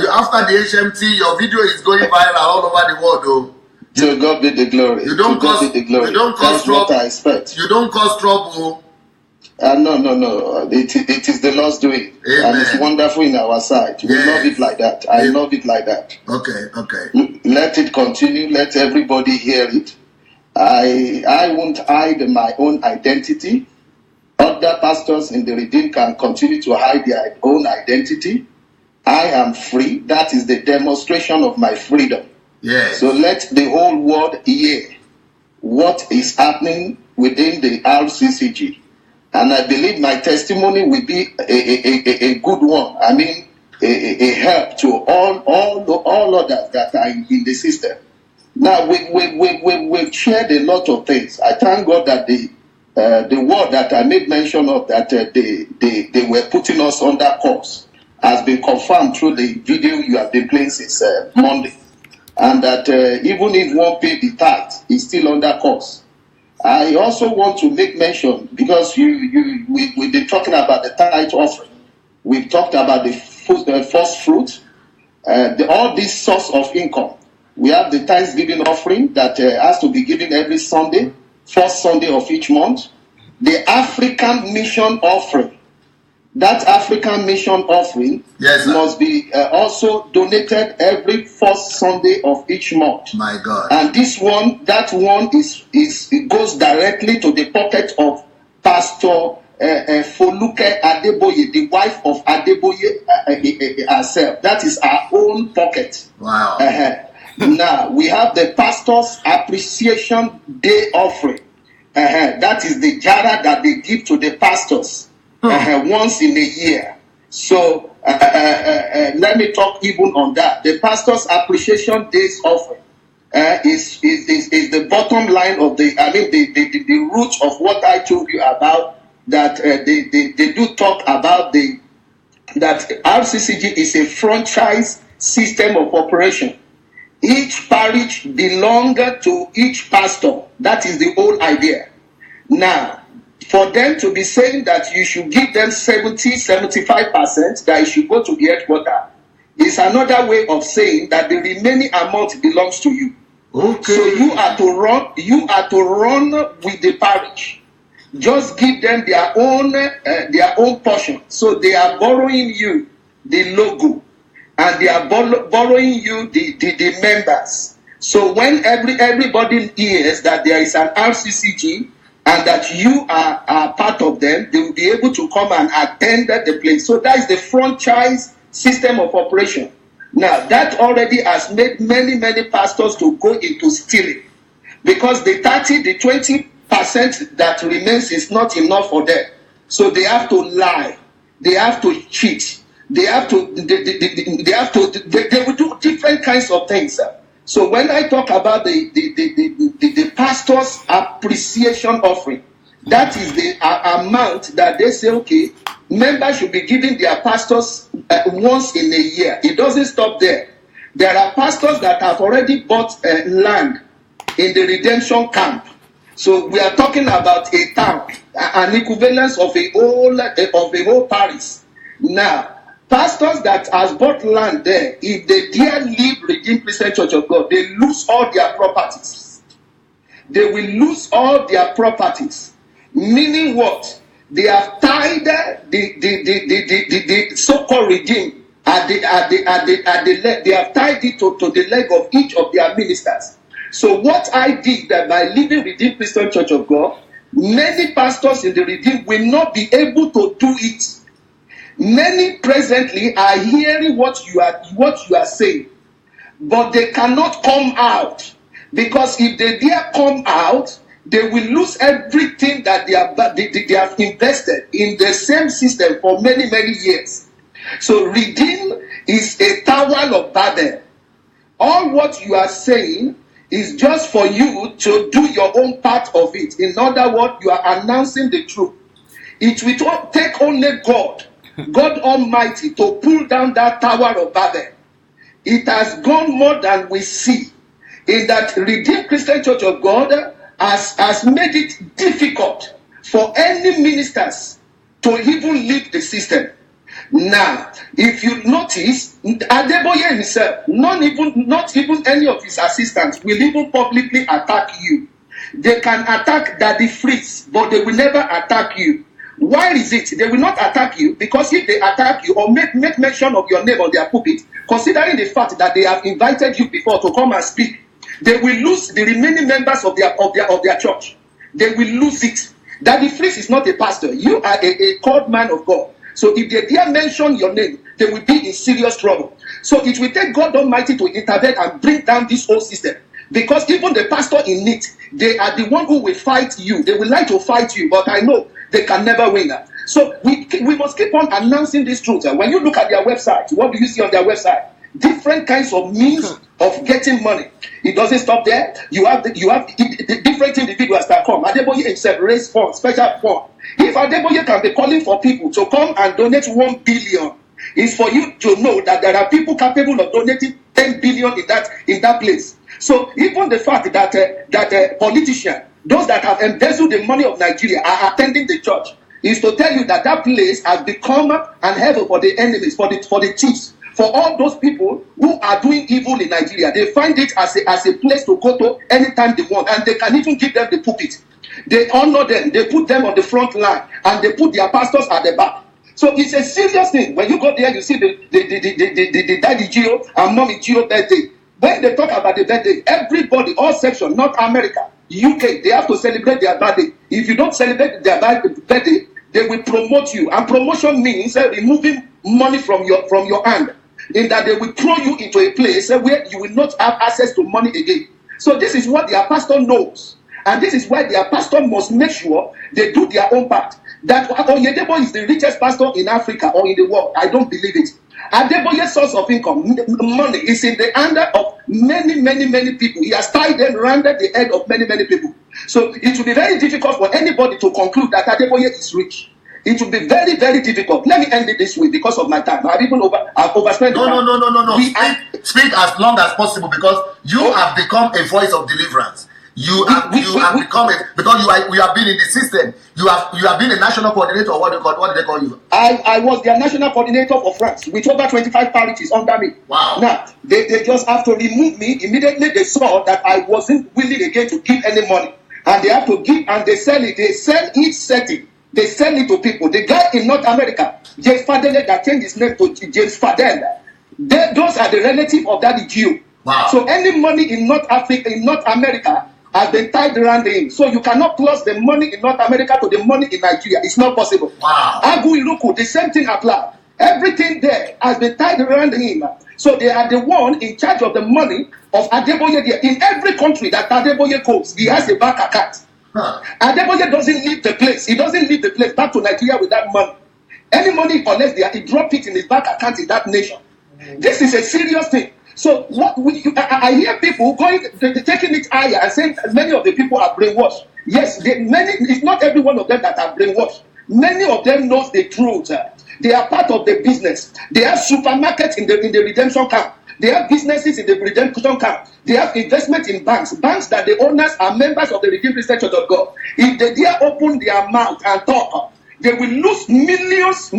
after the HMT, your video is going viral all over the world, though. To God be the glory. You don't cause trouble. That's what I expect. You don't cause trouble. No. It is the Lord's doing. Amen. And it's wonderful in our sight. We love it like that. I love it like that. Okay. Let it continue. Let everybody hear it. I won't hide my own identity. Other pastors in the Redeemed can continue to hide their own identity. I am free. That is the demonstration of my freedom. Yes. So let the whole world hear what is happening within the RCCG. And I believe my testimony will be a good one. I mean, a help to all others that are in the system. Now, we've shared a lot of things. I thank God that the word that I made mention of, that they were putting us under course, has been confirmed through the video you have been playing since Monday. And that even if one pay the tithe, is still under course. I also want to make mention, because we've been talking about the tithe offering. We've talked about the first fruit, all this source of income. We have the Thanksgiving offering that has to be given every Sunday, first Sunday of each month. The African mission offering. That African mission offering must be also donated every first Sunday of each month. My God. And that one it goes directly to the pocket of Pastor Foluke Adeboye, the wife of Adeboye herself. That is our own pocket. Wow. Now, we have the Pastor's Appreciation Day offering. That is the jara that they give to the pastors once in a year. So, let me talk even on that. The Pastor's Appreciation Day's offering is the bottom line of the root of what I told you about, that they do talk about that RCCG is a franchise system of operation. Each parish belongs to each pastor. That is the whole idea. Now, for them to be saying that you should give them 75%, that it should go to the headquarters, is another way of saying that the remaining amount belongs to you. Okay. So you are to run with the parish. Just give them their own portion. So they are borrowing you the logo, and they are borrowing you the members. So when everybody hears that there is an RCCG and that you are part of them, they will be able to come and attend the place. So that is the franchise system of operation. Now, that already has made many pastors to go into stealing, because the 20% that remains is not enough for them. So they have to lie, they have to cheat, they will do different kinds of things. So when I talk about the pastor's appreciation offering, that is the amount that they say, okay, members should be giving their pastors once in a year. It doesn't stop there. There are pastors that have already bought land in the redemption camp. So we are talking about a town, an equivalence of a whole parish. Now, pastors that has bought land there, if they dare leave Redeemed Christian Church of God, they lose all their properties. They will lose all their properties. Meaning what? They have tied the so-called redeemed they have tied it to the leg of each of their ministers. So what I did, that by leaving Redeemed Christian Church of God, many pastors in the Redeemed will not be able to do it. Many presently are hearing what you are saying, but they cannot come out, because if they dare come out, they will lose everything that they have invested in the same system for many years. So Redeem is a tower of Babel. All what you are saying is just for you to do your own part of it. In other words, you are announcing the truth. It will take only God Almighty, to pull down that tower of Babel. It has gone more than we see. In that Redeemed Christian Church of God has made it difficult for any ministers to even leave the system. Now, if you notice, Adeboye himself, not even any of his assistants will even publicly attack you. They can attack Daddy Fritz, but they will never attack you. Why is it? They will not attack you because if they attack you or make mention of your name on their pulpit, considering the fact that they have invited you before to come and speak, they will lose the remaining members of their church. They will lose it. Daddy Fritz is not a pastor. You are a called man of God. So if they dare mention your name, they will be in serious trouble. So it will take God Almighty to intervene and bring down this whole system. Because even the pastor in it, they are the one who will fight you. They will like to fight you, but I know they can never win. So we must keep on announcing this truth. When you look at their website, what do you see on their website? Different kinds of means of getting money. It doesn't stop there. You have the different individuals that come. Adeboye himself raise funds, special fund. If Adeboye can be calling for people to come and donate 1 billion, it's for you to know that there are people capable of donating 10 billion in that place. So even the fact that politicians, those that have embezzled the money of Nigeria, are attending the church, is to tell you that place has become an heaven for the enemies, for the thieves, for all those people who are doing evil in Nigeria. They find it as a place to go to anytime they want, and they can even give them the pulpit. They honor them, they put them on the front line, and they put their pastors at the back. So it's a serious thing. When you go there, you see the Daddy Gio and Mommy Gio birthday. When they talk about the birthday, everybody, all sections, North America, UK, they have to celebrate their birthday. If you don't celebrate their birthday, they will promote you. And promotion means removing money from your hand, in that they will throw you into a place where you will not have access to money again. So this is what their pastor knows. And this is why their pastor must make sure they do their own part. That Adeboye is the richest pastor in Africa or in the world. I don't believe it. Adeboye's source of income, money, is in the hand of many people. He has tied them around the head of many people. So it will be very difficult for anybody to conclude that Adeboye is rich. It will be very, very difficult. Let me end it this way because of my time. I've overspent. No. Speak as long as possible because you have become a voice of deliverance. You have become it because you have been in the system. You have been a national coordinator. What do they call you? I was their national coordinator for France with over 25 parishes under me. Wow. Now they just have to remove me immediately. They saw that I wasn't willing again to give any money, and they have to give, and they sell it. They sell each setting. They sell it to people. The guy in North America, James Fadele, that changed his name to James Fadele. Those are the relatives of Daddy Gio. Wow. So any money in North Africa, in North America, has been tied around him. So you cannot plus the money in North America to the money in Nigeria. It's not possible. Wow. Agu Iluku, the same thing applies. Everything there has been tied around him. So they are the one in charge of the money of Adeboye there. In every country that Adeboye goes, he has a bank account. Adeboye doesn't leave the place. He doesn't leave the place back to Nigeria with that money. Any money he collects there, he drops it in his bank account in that nation. This is a serious thing. So I hear people taking it higher and saying many of the people are brainwashed. Yes, it's not every one of them that are brainwashed. Many of them knows the truth. They are part of the business. They have supermarkets in the redemption camp. They have businesses in the redemption camp. They have investment in banks that the owners are members of the Redeemed Christian Church of God. If they dare open their mouth and talk, they will lose millions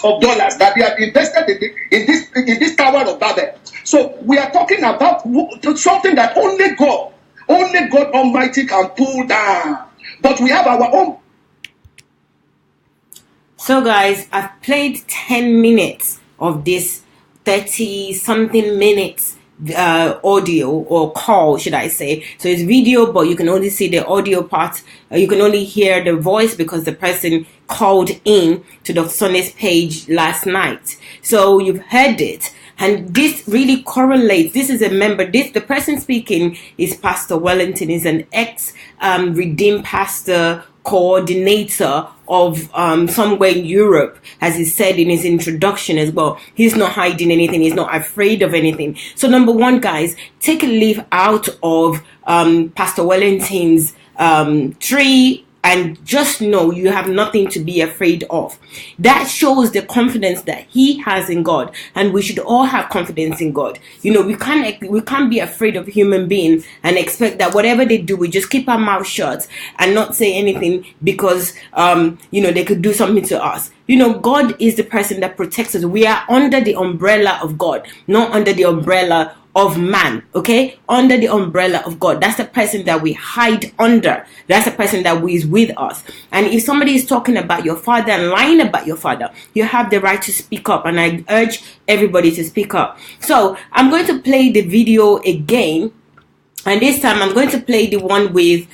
of dollars that they have invested in this Tower of Babel. So we are talking about something that only God Almighty can pull down. But we have our own. So guys, I've played 10 minutes of this 30-something minutes audio or call, should I say. So it's video, but you can only see the audio part. You can only hear the voice because the person called in to Dr. Sunday's page last night. So you've heard it. And this really correlates. This is a member. The person speaking is Pastor Wellington. Is an ex-redeemed pastor, coordinator of somewhere in Europe, as he said in his introduction as well. He's not hiding anything. He's not afraid of anything. So number one, guys, take a leaf out of Pastor Wellington's tree and just know you have nothing to be afraid of. That shows the confidence that he has in God, and we should all have confidence in God. You know, we can't be afraid of a human being and expect that whatever they do, we just keep our mouth shut and not say anything because you know, they could do something to us. You know, God is the person that protects us. We are under the umbrella of God, not under the umbrella of man. Okay, under the umbrella of God. That's the person that we hide under. That's the person that is with us. And if somebody is talking about your father and lying about your father, you have the right to speak up, and I urge everybody to speak up. So I'm going to play the video again, and this time I'm going to play the one with